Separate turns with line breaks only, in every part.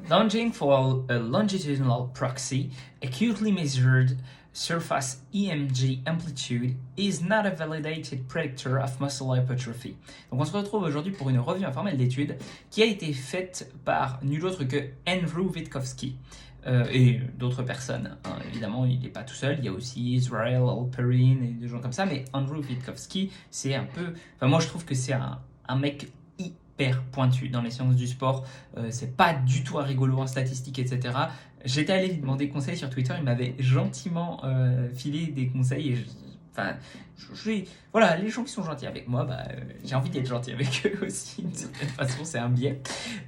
Lunging for a longitudinal proxy, acutely measured surface EMG amplitude is not a validated predictor of muscle hypertrophy. Donc on se retrouve aujourd'hui pour une revue informelle d'études qui a été faite par nul autre que Andrew Witkowski. Et d'autres personnes, hein. Évidemment, il n'est pas tout seul, il y a aussi Israel Alperin et des gens comme ça, mais Andrew Witkowski, c'est un peu... Enfin, moi, je trouve que c'est un mec hyper pointu dans les sciences du sport. C'est pas du tout un rigolo en statistiques, etc. J'étais allé lui demander conseil sur Twitter, il m'avait gentiment filé des conseils et voilà, les gens qui sont gentils avec moi, j'ai envie d'être gentil avec eux aussi, d'une certaine façon, c'est un biais.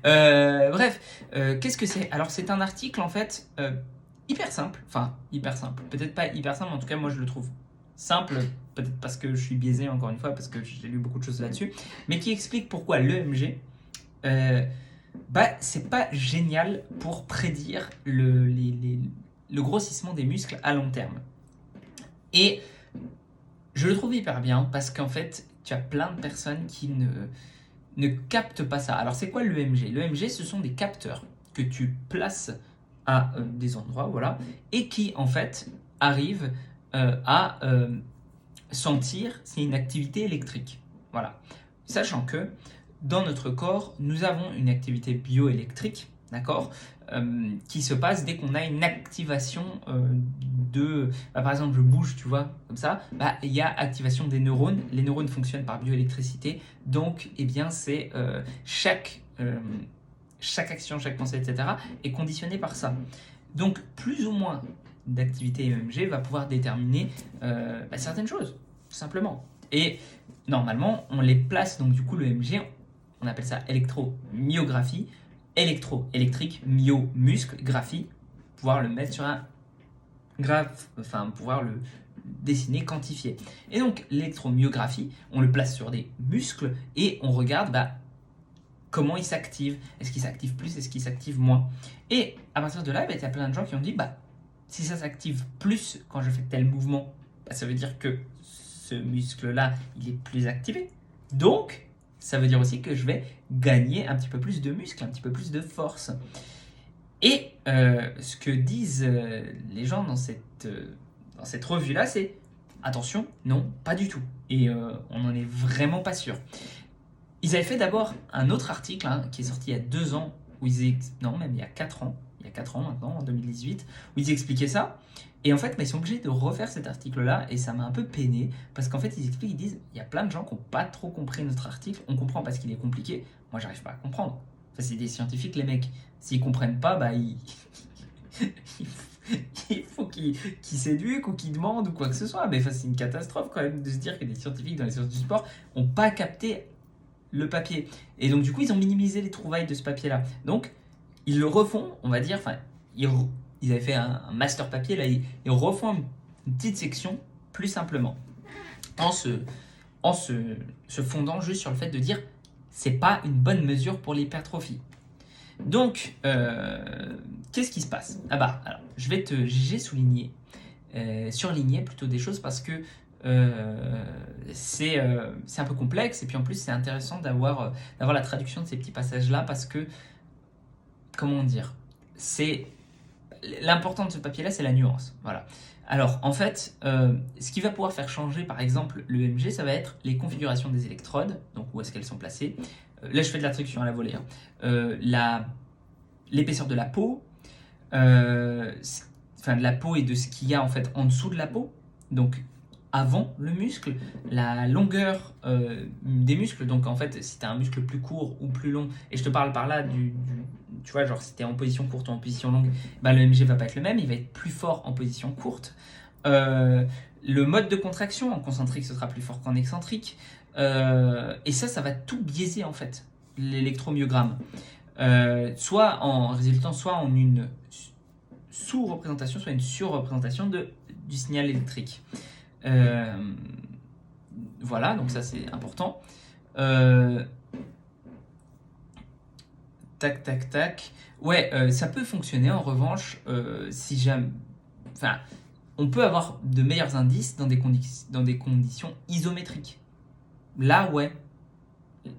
Bref, qu'est-ce que c'est? Alors, c'est un article, en fait, hyper simple, peut-être pas hyper simple, en tout cas, moi, je le trouve simple, peut-être parce que je suis biaisé, encore une fois, parce que j'ai lu beaucoup de choses là-dessus, mais qui explique pourquoi l'EMG, c'est pas génial pour prédire le grossissement des muscles à long terme. Et je le trouve hyper bien parce qu'en fait, tu as plein de personnes qui ne captent pas ça. Alors, c'est quoi l'EMG? L'EMG, ce sont des capteurs que tu places à des endroits, voilà, et qui, en fait, arrivent à sentir s'il y a une activité électrique. Voilà. Sachant que dans notre corps, nous avons une activité bioélectrique, d'accord, qui se passe dès qu'on a une activation par exemple, je bouge, tu vois, comme ça, il y a activation des neurones. Les neurones fonctionnent par bioélectricité, donc, eh bien, c'est chaque action, chaque pensée, etc., est conditionnée par ça. Donc, plus ou moins d'activité EMG va pouvoir déterminer certaines choses, tout simplement. Et normalement, on les place, donc du coup, l'EMG, on appelle ça électromyographie, électro-électrique, myo, muscle, graphie, pouvoir le mettre sur un graphe, enfin pouvoir le dessiner, quantifier. Et donc l'électromyographie, on le place sur des muscles et on regarde comment il s'active. Est-ce qu'il s'active plus, est-ce qu'il s'active moins? Et à partir de là, il y a plein de gens qui ont dit, si ça s'active plus quand je fais tel mouvement, ça veut dire que ce muscle-là, il est plus activé. Donc, ça veut dire aussi que je vais gagner un petit peu plus de muscle, un petit peu plus de force. Et ce que disent les gens dans cette revue-là, c'est attention, non, pas du tout. Et on n'en est vraiment pas sûr. Ils avaient fait d'abord un autre article qui est sorti il y a 2 ans, non, même il y a 4 ans, maintenant, en 2018, où ils expliquaient ça. Et en fait, ils sont obligés de refaire cet article-là, et ça m'a un peu peiné, parce qu'en fait, ils disent, il y a plein de gens qui n'ont pas trop compris notre article, on comprend parce qu'il est compliqué, moi j'arrive pas à comprendre. Enfin, c'est des scientifiques, les mecs. S'ils comprennent pas, il faut qu'ils s'éduquent ou qu'ils demandent ou quoi que ce soit. Mais c'est une catastrophe quand même de se dire que des scientifiques dans les sciences du sport n'ont pas capté le papier. Et donc du coup, ils ont minimisé les trouvailles de ce papier-là. Donc, ils le refont, on va dire, ils avaient fait un master papier, là, ils refont une petite section plus simplement. En se fondant juste sur le fait de dire c'est pas une bonne mesure pour l'hypertrophie. Donc, qu'est-ce qui se passe? Alors, j'ai souligné, surligné plutôt des choses parce que c'est un peu complexe et puis en plus c'est intéressant d'avoir la traduction de ces petits passages-là parce que, comment dire, l'important de ce papier-là, c'est la nuance. Voilà. Alors, en fait, ce qui va pouvoir faire changer, par exemple, l'EMG, ça va être les configurations des électrodes, donc où est-ce qu'elles sont placées. Là, je fais de la traduction à la volée. L'épaisseur de la peau, de la peau et de ce qu'il y a en fait en dessous de la peau, donc avant le muscle, la longueur des muscles, donc en fait si tu as un muscle plus court ou plus long, et je te parle par là tu vois, genre si tu es en position courte ou en position longue, le MG va pas être le même, il va être plus fort en position courte. Le mode de contraction, en concentrique ce sera plus fort qu'en excentrique, et ça va tout biaiser en fait, l'électromyogramme. Soit en résultant soit en une sous-représentation, soit une sur-représentation du signal électrique. Voilà, donc ça c'est important. Tac. Ouais, ça peut fonctionner en revanche si jamais. Enfin, on peut avoir de meilleurs indices dans des conditions isométriques. Là, ouais.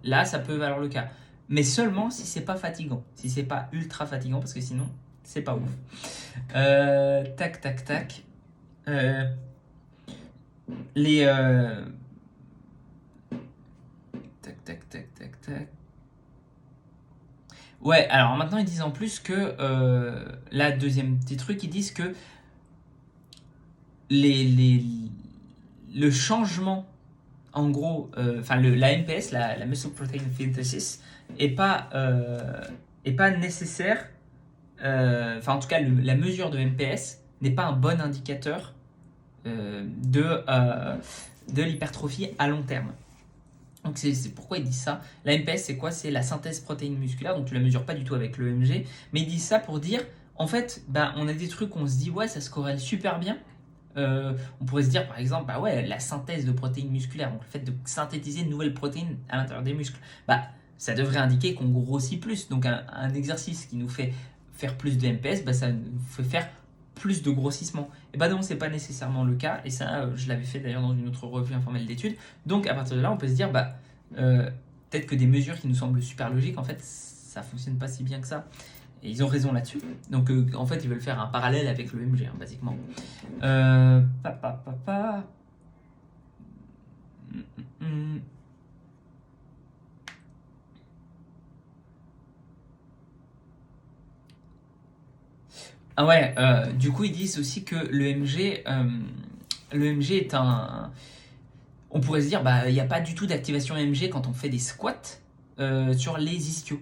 Là, ça peut valoir le cas. mais seulement si c'est pas fatigant, si c'est pas ultra fatigant, parce que sinon, c'est pas ouf. Tac, tac, tac. Les... Tac, tac, tac, tac, tac. Ouais, alors maintenant ils disent en plus que la deuxième petit truc, ils disent que le changement, en gros, la MPS, la Muscle Protein Synthesis, est pas nécessaire. En tout cas, la mesure de MPS n'est pas un bon indicateur de l'hypertrophie à long terme. Donc c'est pourquoi ils disent ça. La MPS, c'est quoi? C'est la synthèse protéine musculaire, donc tu la mesures pas du tout avec l'EMG, mais ils disent ça pour dire, en fait, on a des trucs où on se dit, ouais, ça se corrèle super bien. On pourrait se dire, par exemple, la synthèse de protéines musculaires, donc le fait de synthétiser de nouvelles protéines à l'intérieur des muscles, ça devrait indiquer qu'on grossit plus. Donc un exercice qui nous fait faire plus de MPS, ça nous fait faire plus de grossissement. Et non, c'est pas nécessairement le cas, et ça, je l'avais fait d'ailleurs dans une autre revue informelle d'études. Donc à partir de là, on peut se dire, peut-être que des mesures qui nous semblent super logiques, en fait, ça fonctionne pas si bien que ça. Et ils ont raison là-dessus. Donc en fait, ils veulent faire un parallèle avec le MG, basiquement. Ah ouais, du coup, ils disent aussi que le MG est un... On pourrait se dire, il n'y a pas du tout d'activation MG quand on fait des squats sur les ischios.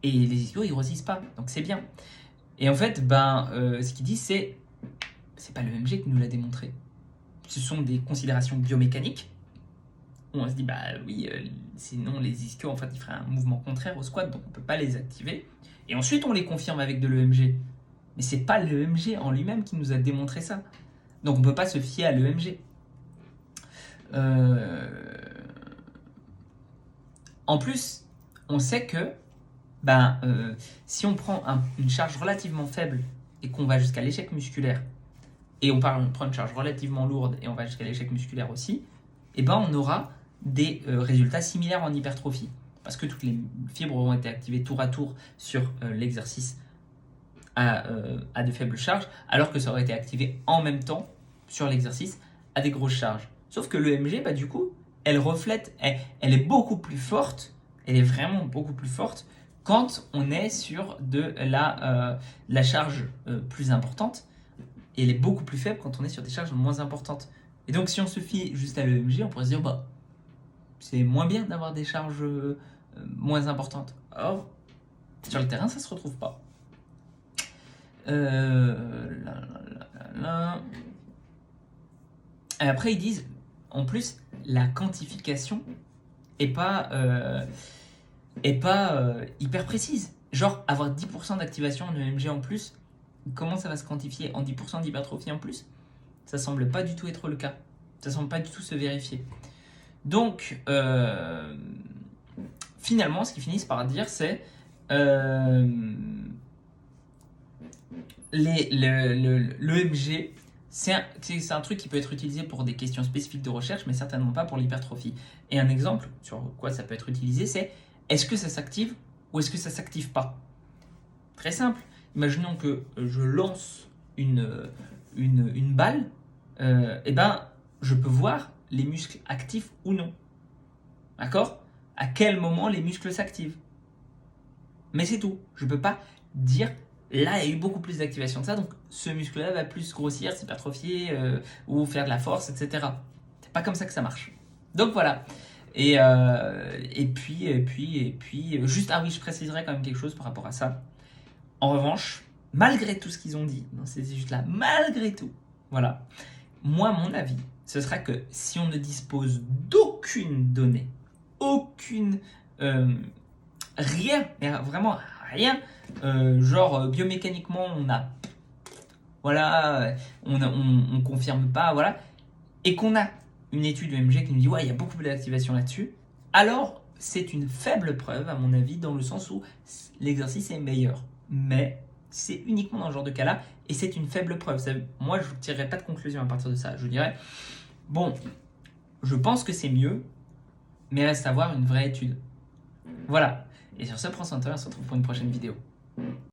Et les ischios, ils grossissent pas, donc c'est bien. Et en fait, ce qu'ils disent, c'est pas le MG qui nous l'a démontré. Ce sont des considérations biomécaniques. Où on se dit, oui, sinon les ischios, en fait, ils feraient un mouvement contraire au squat, donc on peut pas les activer. Et ensuite, on les confirme avec de l'EMG. Mais c'est pas l'EMG en lui-même qui nous a démontré ça. Donc on peut pas se fier à l'EMG. En plus, on sait que si on prend une charge relativement faible et qu'on va jusqu'à l'échec musculaire, et on prend une charge relativement lourde et on va jusqu'à l'échec musculaire aussi, on aura des résultats similaires en hypertrophie. Parce que toutes les fibres auront été activées tour à tour sur l'exercice à de faibles charges, alors que ça aurait été activé en même temps sur l'exercice à des grosses charges. Sauf que l'EMG, du coup, elle reflète, elle est beaucoup plus forte, elle est vraiment beaucoup plus forte quand on est sur de la charge plus importante, et elle est beaucoup plus faible quand on est sur des charges moins importantes. Et donc si on se fie juste à l'EMG, on pourrait se dire, c'est moins bien d'avoir des charges moins importantes. Or, sur le terrain, ça se retrouve pas. Et après, ils disent, en plus, la quantification est pas hyper précise. Genre, avoir 10% d'activation en EMG en plus, comment ça va se quantifier en 10% d'hypertrophie en plus? Ça semble pas du tout être le cas. Ça semble pas du tout se vérifier. Donc, finalement, ce qu'ils finissent par dire, c'est l'EMG, c'est un truc qui peut être utilisé pour des questions spécifiques de recherche, mais certainement pas pour l'hypertrophie. Et un exemple sur quoi ça peut être utilisé, c'est est-ce que ça s'active ou est-ce que ça s'active pas? Très simple. Imaginons que je lance une balle, je peux voir les muscles actifs ou non. D'accord? À quel moment les muscles s'activent? Mais c'est tout. Je ne peux pas dire, là, il y a eu beaucoup plus d'activation de ça, donc ce muscle-là va plus grossir, s'hypertrophier ou faire de la force, etc. C'est pas comme ça que ça marche. Donc voilà. Et puis, juste, je préciserai quand même quelque chose par rapport à ça. En revanche, malgré tout ce qu'ils ont dit dans ces études-là, malgré tout, voilà, moi, mon avis, ce sera que si on ne dispose d'aucune donnée, aucune, rien, mais vraiment rien, biomécaniquement, on confirme pas, voilà, et qu'on a une étude EMG qui nous dit, ouais, il y a beaucoup d'activation là-dessus, alors c'est une faible preuve, à mon avis, dans le sens où l'exercice est meilleur. Mais c'est uniquement dans ce genre de cas-là, et c'est une faible preuve. Moi, je ne tirerai pas de conclusion à partir de ça. Je dirais, je pense que c'est mieux, mais reste à voir une vraie étude. Voilà. Et sur ce, prends soin de toi, on se retrouve pour une prochaine vidéo.